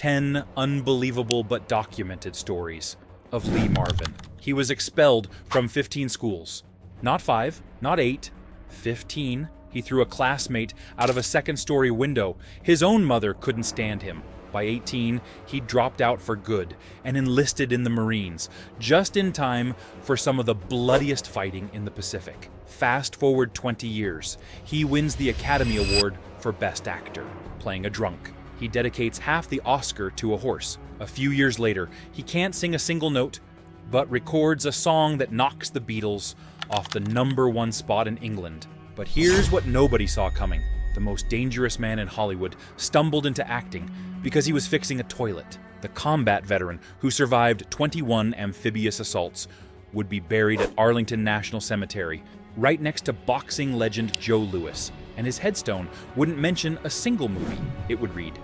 10 unbelievable but documented stories of Lee Marvin. He was expelled from 15 schools. Not 5, not 8, 15. He threw a classmate out of a second-story window. His own mother couldn't stand him. By 18, he dropped out for good and enlisted in the Marines, just in time for some of the bloodiest fighting in the Pacific. Fast forward 20 years, he wins the Academy Award for Best Actor, playing a drunk. He dedicates half the Oscar to a horse. A few years later, he can't sing a single note, but records a song that knocks the Beatles off the #1 spot in England. But here's what nobody saw coming. The most dangerous man in Hollywood stumbled into acting because he was fixing a toilet. The combat veteran who survived 21 amphibious assaults would be buried at Arlington National Cemetery, right next to boxing legend Joe Louis. And his headstone wouldn't mention a single movie. It would read,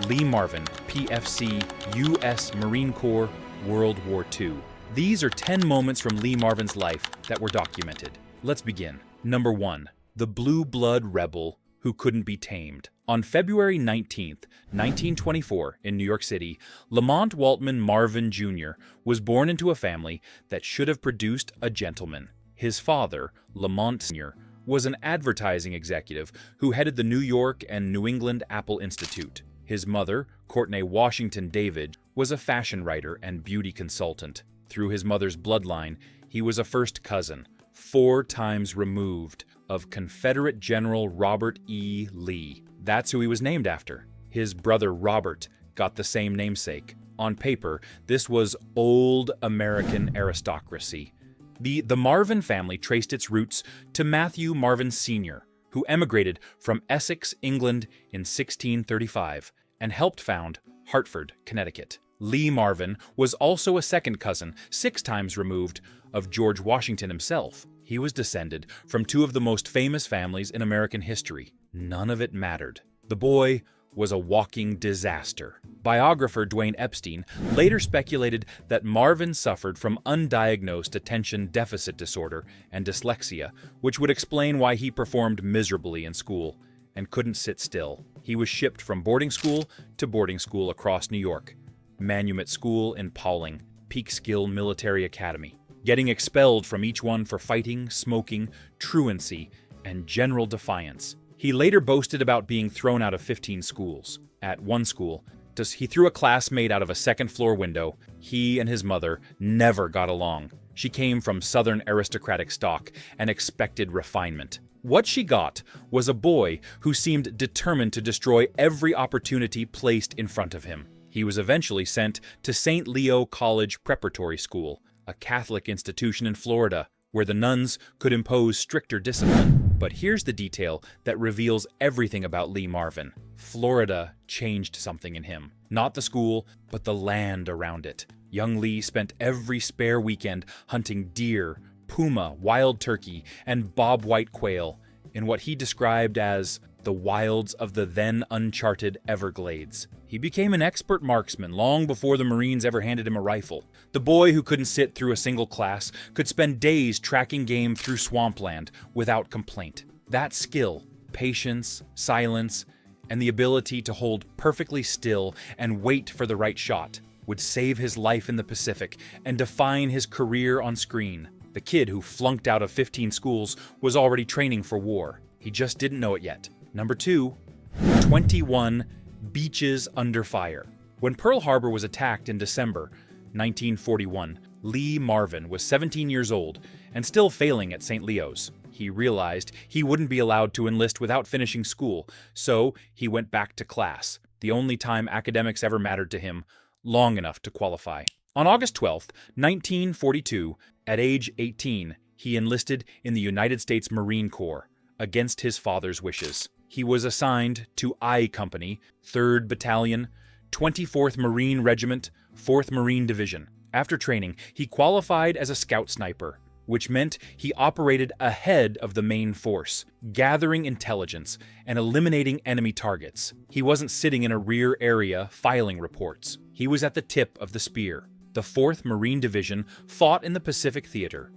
Lee Marvin, PFC, U.S. Marine Corps, World War II. These are 10 moments from Lee Marvin's life that were documented. Let's begin. Number 1. The blue blood rebel who couldn't be tamed. On February 19th, 1924, in New York City, Lamont Waltman Marvin Jr. was born into a family that should have produced a gentleman. His father, Lamont Sr., was an advertising executive who headed the New York and New England Apple Institute. His mother, Courtney Washington David, was a fashion writer and beauty consultant. Through his mother's bloodline, he was a first cousin, 4 times removed, of Confederate General Robert E. Lee. That's who he was named after. His brother Robert got the same namesake. On paper, this was old American aristocracy. The Marvin family traced its roots to Matthew Marvin Sr., who emigrated from Essex, England in 1635 and helped found Hartford, Connecticut. Lee Marvin was also a second cousin, 6 times removed, of George Washington himself. He was descended from 2 of the most famous families in American history. None of it mattered. The boy was a walking disaster. Biographer Dwayne Epstein later speculated that Marvin suffered from undiagnosed attention deficit disorder and dyslexia, which would explain why he performed miserably in school and couldn't sit still. He was shipped from boarding school to boarding school across New York, Manumet School in Paulding, Peekskill Military Academy, getting expelled from each one for fighting, smoking, truancy, and general defiance. He later boasted about being thrown out of 15 schools. At one school, he threw a classmate out of a second-floor window. He and his mother never got along. She came from Southern aristocratic stock and expected refinement. What she got was a boy who seemed determined to destroy every opportunity placed in front of him. He was eventually sent to St. Leo College Preparatory School, a Catholic institution in Florida, where the nuns could impose stricter discipline. But here's the detail that reveals everything about Lee Marvin. Florida changed something in him. Not the school, but the land around it. Young Lee spent every spare weekend hunting deer, puma, wild turkey, and bobwhite quail in what he described as the wilds of the then uncharted Everglades. He became an expert marksman long before the Marines ever handed him a rifle. The boy who couldn't sit through a single class could spend days tracking game through swampland without complaint. That skill, patience, silence, and the ability to hold perfectly still and wait for the right shot would save his life in the Pacific and define his career on screen. The kid who flunked out of 15 schools was already training for war. He just didn't know it yet. Number 2, 21 beaches under fire. When Pearl Harbor was attacked in December 1941, Lee Marvin was 17 years old and still failing at St. Leo's. He realized he wouldn't be allowed to enlist without finishing school, so he went back to class, the only time academics ever mattered to him, long enough to qualify. On August 12, 1942, at age 18, he enlisted in the United States Marine Corps against his father's wishes. He was assigned to I Company, 3rd Battalion, 24th Marine Regiment, 4th Marine Division. After training, he qualified as a scout sniper, which meant he operated ahead of the main force, gathering intelligence and eliminating enemy targets. He wasn't sitting in a rear area filing reports. He was at the tip of the spear. The 4th Marine Division fought in the Pacific Theater,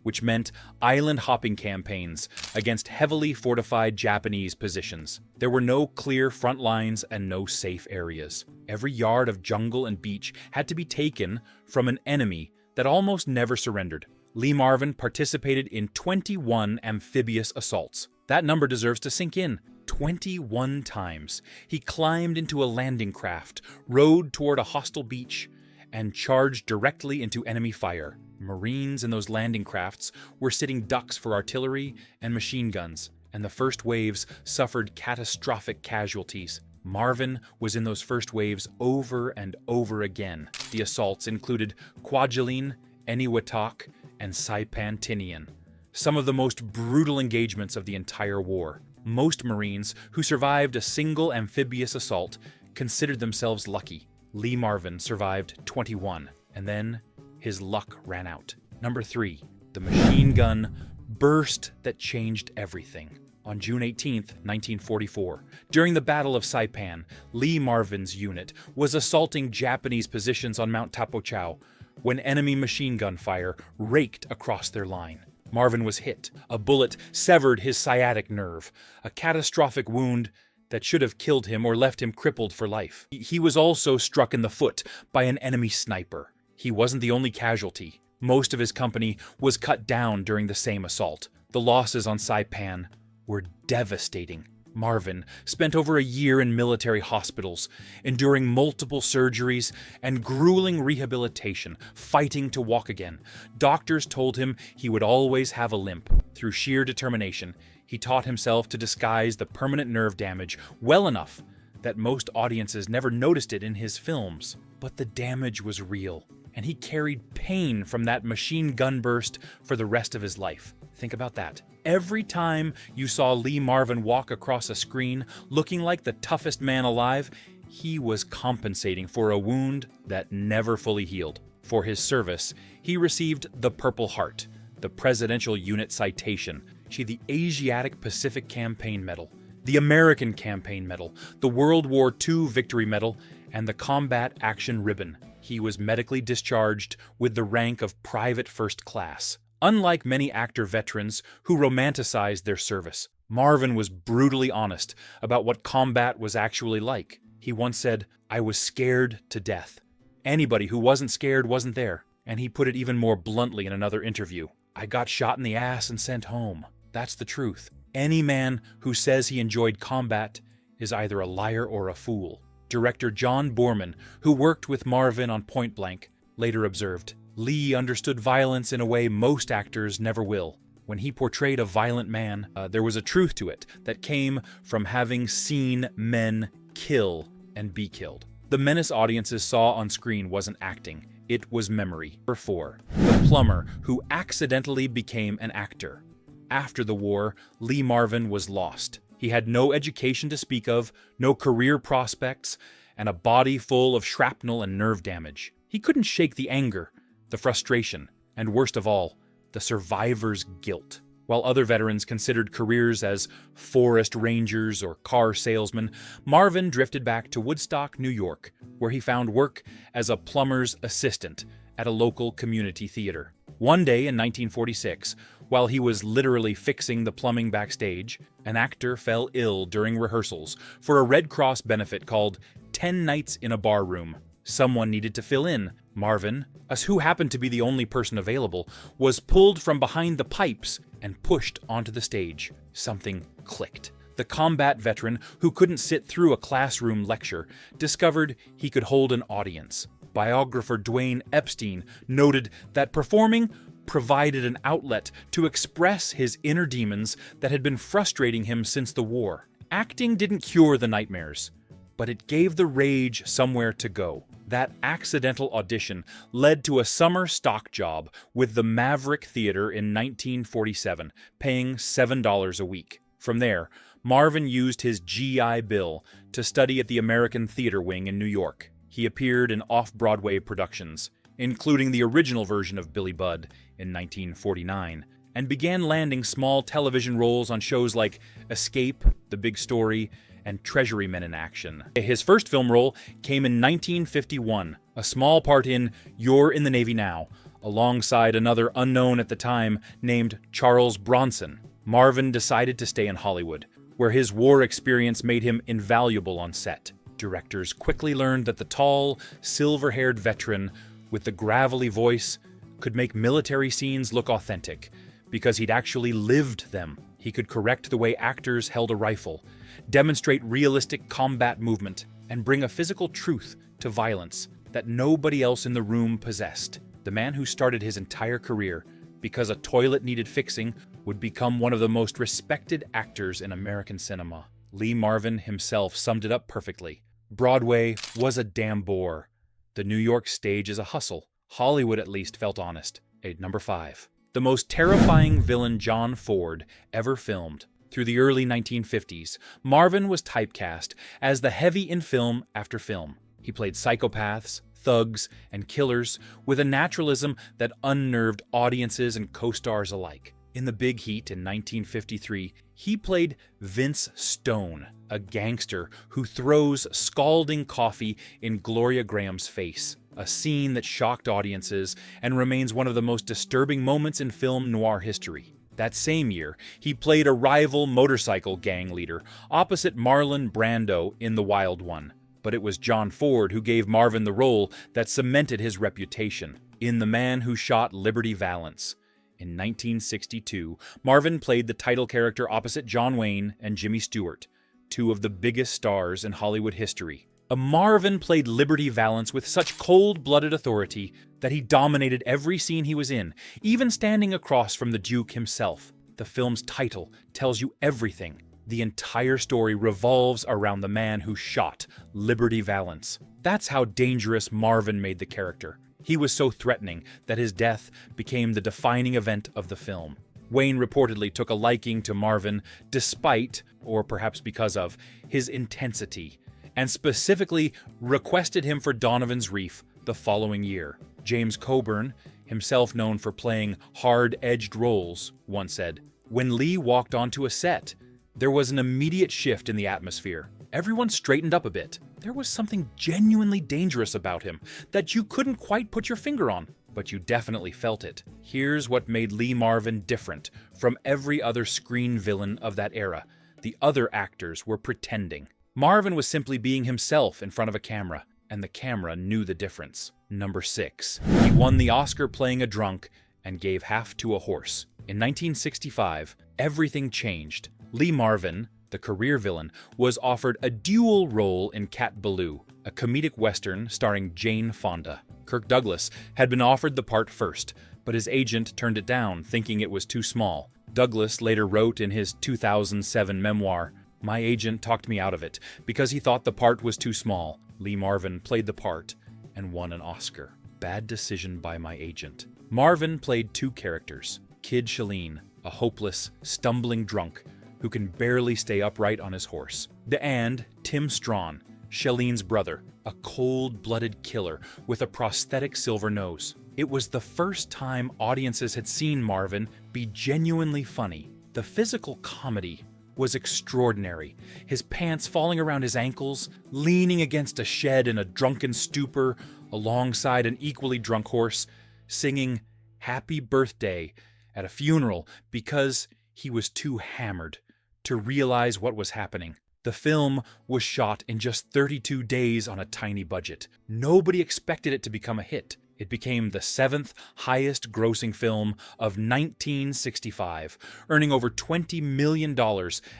which meant island hopping campaigns against heavily fortified Japanese positions. There were no clear front lines and no safe areas. Every yard of jungle and beach had to be taken from an enemy that almost never surrendered. Lee Marvin participated in 21 amphibious assaults. That number deserves to sink in. 21 times. He climbed into a landing craft, rowed toward a hostile beach, and charged directly into enemy fire. Marines in those landing crafts were sitting ducks for artillery and machine guns, and the first waves suffered catastrophic casualties. Marvin was in those first waves over and over again. The assaults included Kwajalein, Eniwetok, and Saipan Tinian, some of the most brutal engagements of the entire war. Most Marines who survived a single amphibious assault considered themselves lucky. Lee Marvin survived 21, and then his luck ran out. Number 3, the machine gun burst that changed everything. On June 18, 1944, during the Battle of Saipan, Lee Marvin's unit was assaulting Japanese positions on Mount Tapochau when enemy machine gun fire raked across their line. Marvin was hit. A bullet severed his sciatic nerve, a catastrophic wound that should have killed him or left him crippled for life. He was also struck in the foot by an enemy sniper. He wasn't the only casualty. Most of his company was cut down during the same assault. The losses on Saipan were devastating. Marvin spent over a year in military hospitals, enduring multiple surgeries and grueling rehabilitation, fighting to walk again. Doctors told him he would always have a limp. Through sheer determination, he taught himself to disguise the permanent nerve damage well enough that most audiences never noticed it in his films. But the damage was real, and he carried pain from that machine gun burst for the rest of his life. Think about that. Every time you saw Lee Marvin walk across a screen looking like the toughest man alive, he was compensating for a wound that never fully healed. For his service, he received the Purple Heart, the Presidential Unit Citation, the Asiatic Pacific Campaign Medal, the American Campaign Medal, the World War II Victory Medal, and the Combat Action Ribbon. He was medically discharged with the rank of Private First Class. Unlike many actor veterans who romanticized their service, Marvin was brutally honest about what combat was actually like. He once said, "I was scared to death. Anybody who wasn't scared wasn't there." And he put it even more bluntly in another interview. "I got shot in the ass and sent home. That's the truth." Any man who says he enjoyed combat is either a liar or a fool. Director John Boorman, who worked with Marvin on Point Blank, later observed, "Lee understood violence in a way most actors never will. When he portrayed a violent man, there was a truth to it that came from having seen men kill and be killed." The menace audiences saw on screen wasn't acting, it was memory. Number 4, the plumber who accidentally became an actor. After the war, Lee Marvin was lost. He had no education to speak of, no career prospects, and a body full of shrapnel and nerve damage. He couldn't shake the anger, the frustration, and worst of all, the survivor's guilt. While other veterans considered careers as forest rangers or car salesmen, Marvin drifted back to Woodstock, New York, where he found work as a plumber's assistant at a local community theater. One day in 1946, while he was literally fixing the plumbing backstage, an actor fell ill during rehearsals for a Red Cross benefit called 10 Nights in a Bar Room. Someone needed to fill in. Marvin, who happened to be the only person available, was pulled from behind the pipes and pushed onto the stage. Something clicked. The combat veteran, who couldn't sit through a classroom lecture, discovered he could hold an audience. Biographer Dwayne Epstein noted that performing provided an outlet to express his inner demons that had been frustrating him since the war. Acting didn't cure the nightmares, but it gave the rage somewhere to go. That accidental audition led to a summer stock job with the Maverick Theater in 1947, paying $7 a week. From there, Marvin used his GI Bill to study at the American Theater Wing in New York. He appeared in off-Broadway productions, including the original version of Billy Budd in 1949, and began landing small television roles on shows like Escape, The Big Story, and Treasury Men in Action. His first film role came in 1951, a small part in You're in the Navy Now, alongside another unknown at the time named Charles Bronson. Marvin decided to stay in Hollywood, where his war experience made him invaluable on set. Directors quickly learned that the tall, silver-haired veteran with the gravelly voice could make military scenes look authentic, because he'd actually lived them. He could correct the way actors held a rifle, demonstrate realistic combat movement, and bring a physical truth to violence that nobody else in the room possessed. The man who started his entire career because a toilet needed fixing would become one of the most respected actors in American cinema. Lee Marvin himself summed it up perfectly. Broadway was a damn bore. The New York stage is a hustle. Hollywood at least felt honest. Number 5. The most terrifying villain John Ford ever filmed. Through the early 1950s, Marvin was typecast as the heavy in film after film. He played psychopaths, thugs, and killers with a naturalism that unnerved audiences and co-stars alike. In The Big Heat in 1953, he played Vince Stone, a gangster who throws scalding coffee in Gloria Graham's face, a scene that shocked audiences and remains one of the most disturbing moments in film noir history. That same year, he played a rival motorcycle gang leader opposite Marlon Brando in The Wild One. But it was John Ford who gave Marvin the role that cemented his reputation in The Man Who Shot Liberty Valance. In 1962, Marvin played the title character opposite John Wayne and Jimmy Stewart, two of the biggest stars in Hollywood history. Marvin played Liberty Valance with such cold-blooded authority that he dominated every scene he was in, even standing across from the Duke himself. The film's title tells you everything. The entire story revolves around the man who shot Liberty Valance. That's how dangerous Marvin made the character. He was so threatening that his death became the defining event of the film. Wayne reportedly took a liking to Marvin despite, or perhaps because of, his intensity, and specifically requested him for Donovan's Reef the following year. James Coburn, himself known for playing hard-edged roles, once said, "When Lee walked onto a set, there was an immediate shift in the atmosphere. Everyone straightened up a bit. There was something genuinely dangerous about him that you couldn't quite put your finger on, but you definitely felt it." Here's what made Lee Marvin different from every other screen villain of that era. The other actors were pretending. Marvin was simply being himself in front of a camera, and the camera knew the difference. Number 6. He won the Oscar playing a drunk and gave half to a horse. In 1965, everything changed. Lee Marvin, the career villain, was offered a dual role in Cat Ballou, a comedic western starring Jane Fonda. Kirk Douglas had been offered the part first, but his agent turned it down, thinking it was too small. Douglas later wrote in his 2007 memoir, "My agent talked me out of it because he thought the part was too small." Lee Marvin played the part and won an Oscar. Bad decision by my agent. Marvin played two characters. Kid Shalene, a hopeless, stumbling drunk who can barely stay upright on his horse. And Tim Strawn, Shalene's brother, a cold-blooded killer with a prosthetic silver nose. It was the first time audiences had seen Marvin be genuinely funny. The physical comedy was extraordinary. His pants falling around his ankles, leaning against a shed in a drunken stupor alongside an equally drunk horse, singing "Happy Birthday" at a funeral because he was too hammered to realize what was happening. The film was shot in just 32 days on a tiny budget. Nobody expected it to become a hit. It became the 7th highest grossing film of 1965, earning over $20 million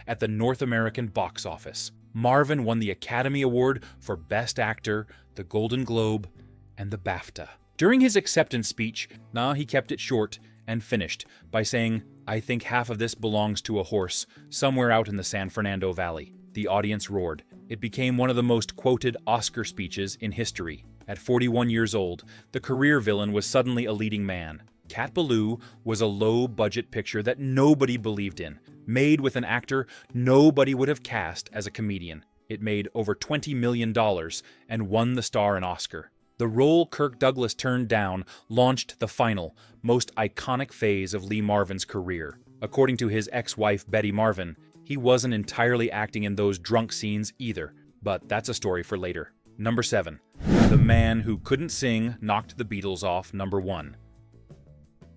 at the North American box office. Marvin won the Academy Award for Best Actor, the Golden Globe, and the BAFTA. During his acceptance speech, he kept it short and finished by saying, "I think half of this belongs to a horse somewhere out in the San Fernando Valley." The audience roared. It became one of the most quoted Oscar speeches in history. At 41 years old, the career villain was suddenly a leading man. Cat Ballou was a low-budget picture that nobody believed in, made with an actor nobody would have cast as a comedian. It made over $20 million and won the star an Oscar. The role Kirk Douglas turned down launched the final, most iconic phase of Lee Marvin's career. According to his ex-wife Betty Marvin, he wasn't entirely acting in those drunk scenes either, but that's a story for later. Number 7. The man who couldn't sing knocked the Beatles off number 1.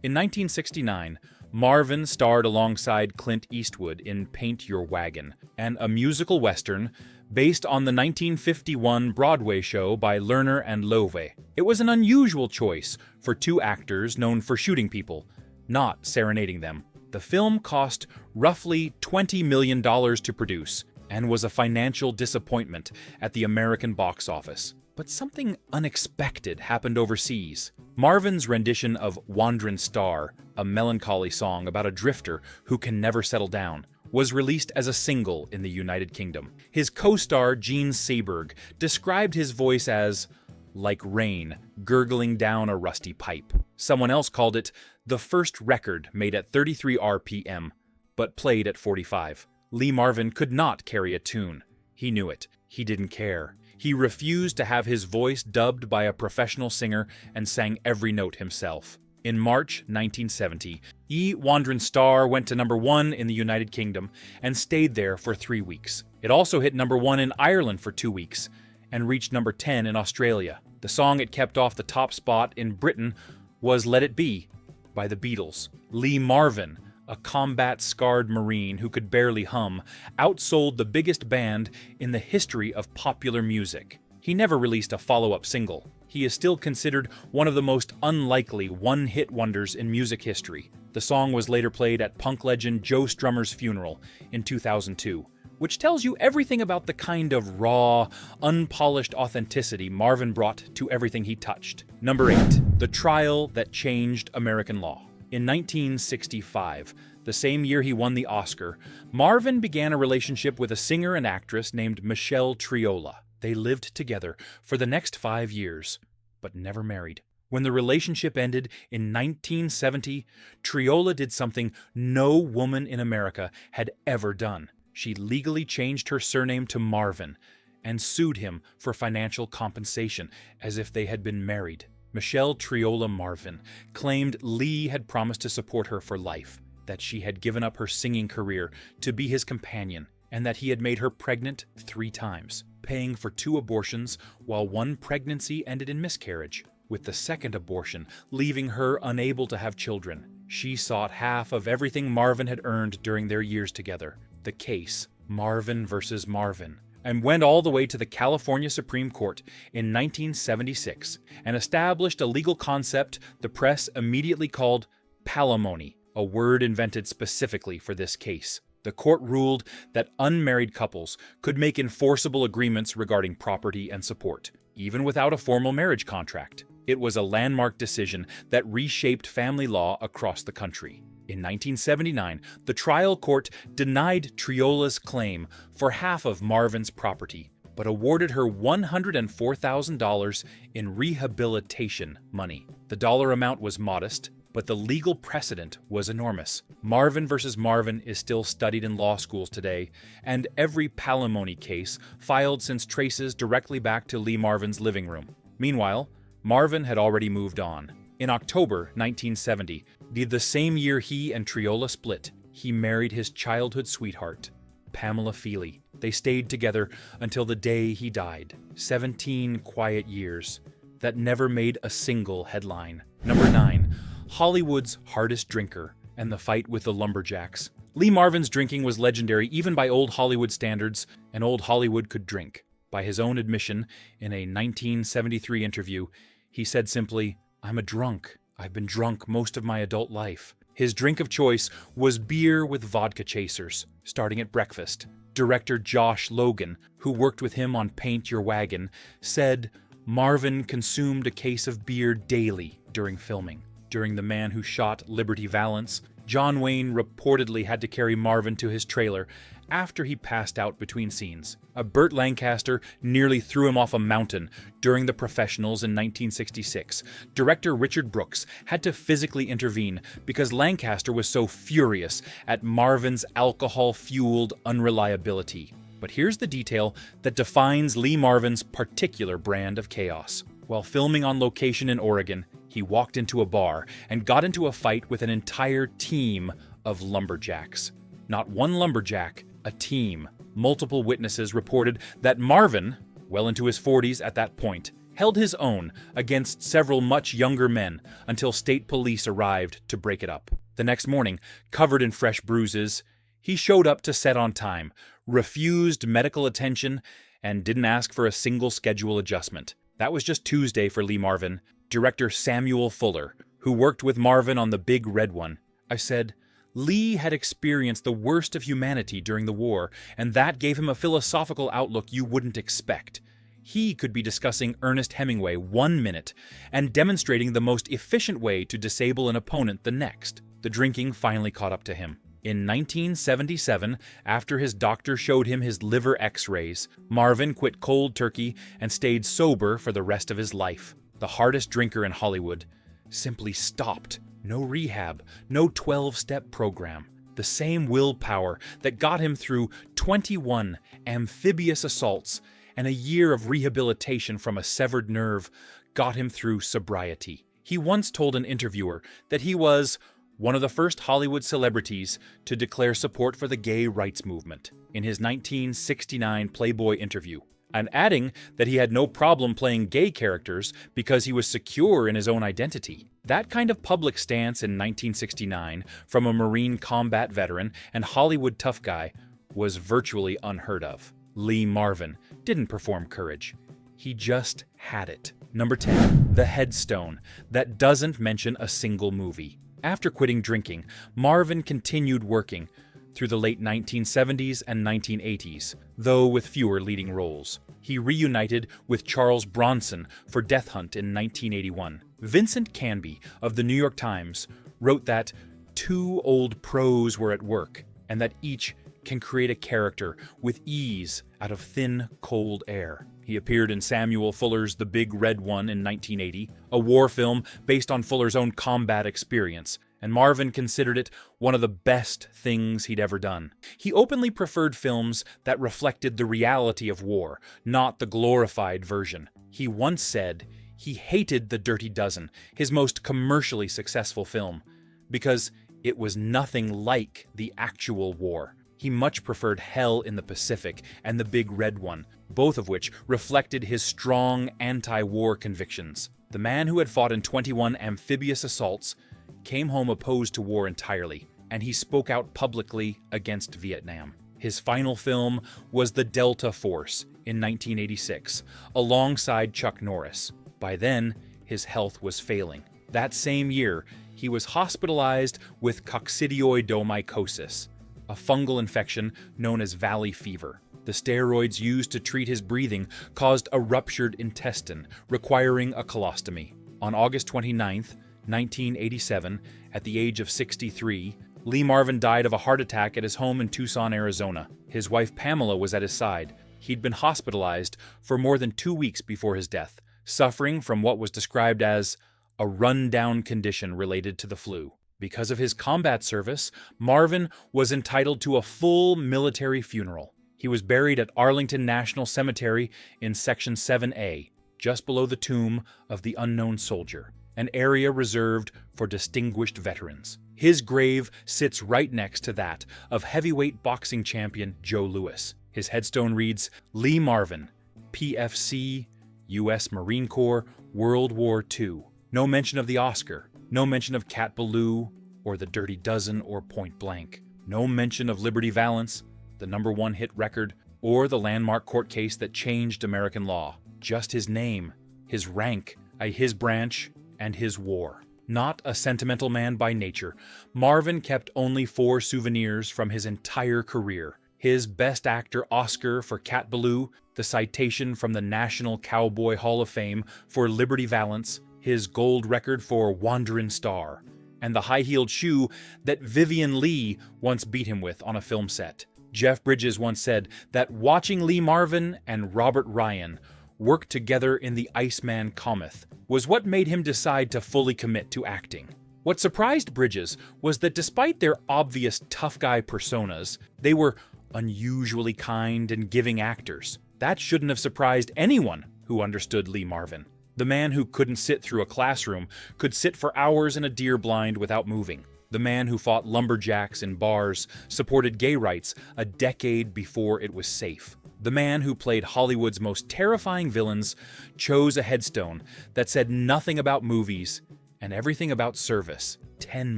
In 1969, Marvin starred alongside Clint Eastwood in Paint Your Wagon, and a musical western based on the 1951 Broadway show by Lerner and Loewe. It was an unusual choice for two actors known for shooting people, not serenading them. The film cost roughly $20 million to produce and was a financial disappointment at the American box office. But something unexpected happened overseas. Marvin's rendition of Wand'rin' Star, a melancholy song about a drifter who can never settle down, was released as a single in the United Kingdom. His co-star Gene Seberg described his voice as like rain gurgling down a rusty pipe. Someone else called it the first record made at 33 RPM, but played at 45. Lee Marvin could not carry a tune. He knew it. He didn't care. He refused to have his voice dubbed by a professional singer and sang every note himself. In March 1970, Wand'rin' Star went to number 1 in the United Kingdom and stayed there for 3 weeks. It also hit number 1 in Ireland for 2 weeks and reached number 10 in Australia. The song it kept off the top spot in Britain was Let It Be by the Beatles. Lee Marvin, a combat-scarred Marine who could barely hum, outsold the biggest band in the history of popular music. He never released a follow-up single. He is still considered one of the most unlikely one-hit wonders in music history. The song was later played at punk legend Joe Strummer's funeral in 2002, which tells you everything about the kind of raw, unpolished authenticity Marvin brought to everything he touched. Number 8. The trial that changed American law. In 1965, the same year he won the Oscar, Marvin began a relationship with a singer and actress named Michelle Triola. They lived together for the next 5 years, but never married. When the relationship ended in 1970, Triola did something no woman in America had ever done. She legally changed her surname to Marvin and sued him for financial compensation as if they had been married. Michelle Triola Marvin claimed Lee had promised to support her for life, that she had given up her singing career to be his companion, and that he had made her pregnant 3 times, paying for 2 abortions while 1 pregnancy ended in miscarriage, with the second abortion leaving her unable to have children. She sought half of everything Marvin had earned during their years together. The case, Marvin versus Marvin, and went all the way to the California Supreme Court in 1976 and established a legal concept the press immediately called Palimony, a word invented specifically for this case. The court ruled that unmarried couples could make enforceable agreements regarding property and support, even without a formal marriage contract. It was a landmark decision that reshaped family law across the country. In 1979, the trial court denied Triola's claim for half of Marvin's property, but awarded her $104,000 in rehabilitation money. The dollar amount was modest, but the legal precedent was enormous. Marvin versus Marvin is still studied in law schools today, and every Palimony case filed since traces directly back to Lee Marvin's living room. Meanwhile, Marvin had already moved on. In October 1970, the same year he and Triola split, he married his childhood sweetheart, Pamela Feely. They stayed together until the day he died. 17 quiet years that never made a single headline. Number 9. Hollywood's hardest drinker and the fight with the Lumberjacks. Lee Marvin's drinking was legendary even by old Hollywood standards, and old Hollywood could drink. By his own admission, in a 1973 interview, he said simply, "I'm a drunk. I've been drunk most of my adult life." His drink of choice was beer with vodka chasers, starting at breakfast. Director Josh Logan, who worked with him on Paint Your Wagon, said Marvin consumed a case of beer daily during filming. During The Man Who Shot Liberty Valance, John Wayne reportedly had to carry Marvin to his trailer after he passed out between scenes. Burt Lancaster nearly threw him off a mountain during The Professionals in 1966. Director Richard Brooks had to physically intervene because Lancaster was so furious at Marvin's alcohol-fueled unreliability. But here's the detail that defines Lee Marvin's particular brand of chaos. While filming on location in Oregon, he walked into a bar and got into a fight with an entire team of lumberjacks. Not one lumberjack, a team. Multiple witnesses reported that Marvin, well into his 40s at that point, held his own against several much younger men until state police arrived to break it up. The next morning, covered in fresh bruises, he showed up to set on time, refused medical attention, and didn't ask for a single schedule adjustment. That was just Tuesday for Lee Marvin. Director Samuel Fuller, who worked with Marvin on The Big Red One. I said, Lee had experienced the worst of humanity during the war, and that gave him a philosophical outlook you wouldn't expect. He could be discussing Ernest Hemingway 1 minute and demonstrating the most efficient way to disable an opponent the next. The drinking finally caught up to him. In 1977, after his doctor showed him his liver x-rays, Marvin quit cold turkey and stayed sober for the rest of his life. The hardest drinker in Hollywood simply stopped. No rehab, no 12-step program. The same willpower that got him through 21 amphibious assaults and a year of rehabilitation from a severed nerve got him through sobriety. He once told an interviewer that he was one of the first Hollywood celebrities to declare support for the gay rights movement in his 1969 Playboy interview, and adding that he had no problem playing gay characters because he was secure in his own identity. That kind of public stance in 1969 from a Marine combat veteran and Hollywood tough guy was virtually unheard of. Lee Marvin didn't perform courage. He just had it. Number 10. The Headstone, that doesn't mention a single movie. After quitting drinking, Marvin continued working through the late 1970s and 1980s, though with fewer leading roles. He reunited with Charles Bronson for Death Hunt in 1981. Vincent Canby of the New York Times wrote that 2 old pros were at work, and that each can create a character with ease out of thin, cold air. He appeared in Samuel Fuller's The Big Red One in 1980, a war film based on Fuller's own combat experience, and Marvin considered it one of the best things he'd ever done. He openly preferred films that reflected the reality of war, not the glorified version. He once said he hated The Dirty Dozen, his most commercially successful film, because it was nothing like the actual war. He much preferred Hell in the Pacific and The Big Red One, both of which reflected his strong anti-war convictions. The man who had fought in 21 amphibious assaults came home opposed to war entirely, and he spoke out publicly against Vietnam. His final film was The Delta Force in 1986, alongside Chuck Norris. By then, his health was failing. That same year, he was hospitalized with coccidioidomycosis, a fungal infection known as valley fever. The steroids used to treat his breathing caused a ruptured intestine, requiring a colostomy. On August 29, 1987, at the age of 63, Lee Marvin died of a heart attack at his home in Tucson, Arizona. His wife Pamela was at his side. He'd been hospitalized for more than 2 weeks before his death, suffering from what was described as a run-down condition related to the flu. Because of his combat service, Marvin was entitled to a full military funeral. He was buried at Arlington National Cemetery in Section 7A, just below the tomb of the unknown soldier, an area reserved for distinguished veterans. His grave sits right next to that of heavyweight boxing champion Joe Louis. His headstone reads, Lee Marvin, PFC, U.S. Marine Corps, World War II. No mention of the Oscar. No mention of Cat Ballou, or The Dirty Dozen, or Point Blank. No mention of Liberty Valance, the #1 hit record, or the landmark court case that changed American law. Just his name, his rank, his branch, and his war. Not a sentimental man by nature, Marvin kept only 4 souvenirs from his entire career. His Best Actor Oscar for Cat Ballou, the citation from the National Cowboy Hall of Fame for Liberty Valance, his gold record for Wanderin' Star, and the high-heeled shoe that Vivian Lee once beat him with on a film set. Jeff Bridges once said that watching Lee Marvin and Robert Ryan work together in The Iceman Cometh was what made him decide to fully commit to acting. What surprised Bridges was that despite their obvious tough guy personas, they were unusually kind and giving actors. That shouldn't have surprised anyone who understood Lee Marvin. The man who couldn't sit through a classroom could sit for hours in a deer blind without moving. The man who fought lumberjacks in bars supported gay rights a decade before it was safe. The man who played Hollywood's most terrifying villains chose a headstone that said nothing about movies and everything about service. 10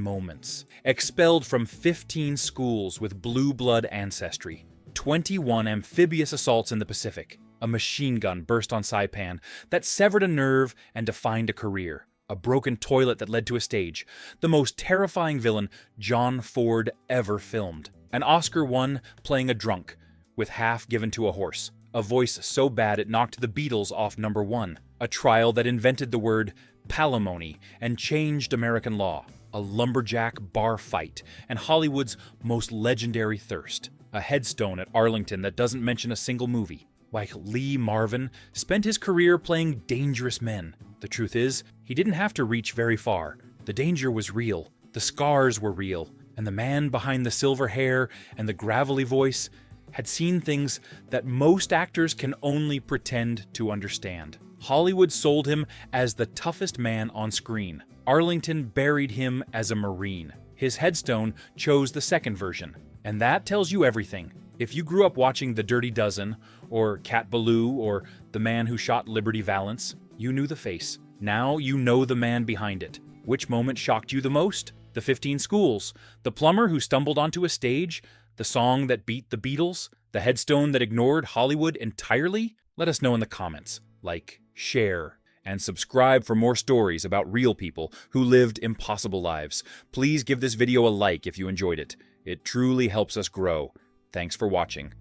moments. Expelled from 15 schools with blue blood ancestry. 21 amphibious assaults in the Pacific. A machine gun burst on Saipan that severed a nerve and defined a career. A broken toilet that led to a stage. The most terrifying villain John Ford ever filmed. An Oscar won playing a drunk, with half given to a horse. A voice so bad it knocked the Beatles off #1. A trial that invented the word Palimony and changed American law. A lumberjack bar fight and Hollywood's most legendary thirst. A headstone at Arlington that doesn't mention a single movie. Like Lee Marvin spent his career playing dangerous men. The truth is, he didn't have to reach very far. The danger was real, the scars were real, and the man behind the silver hair and the gravelly voice had seen things that most actors can only pretend to understand. Hollywood sold him as the toughest man on screen. Arlington buried him as a Marine. His headstone chose the second version. And that tells you everything. If you grew up watching The Dirty Dozen, or Cat Ballou, or The Man Who Shot Liberty Valance, you knew the face. Now you know the man behind it. Which moment shocked you the most? The 15 schools? The plumber who stumbled onto a stage? The song that beat the Beatles? The headstone that ignored Hollywood entirely? Let us know in the comments. Like, share, and subscribe for more stories about real people who lived impossible lives. Please give this video a like if you enjoyed it. It truly helps us grow. Thanks for watching.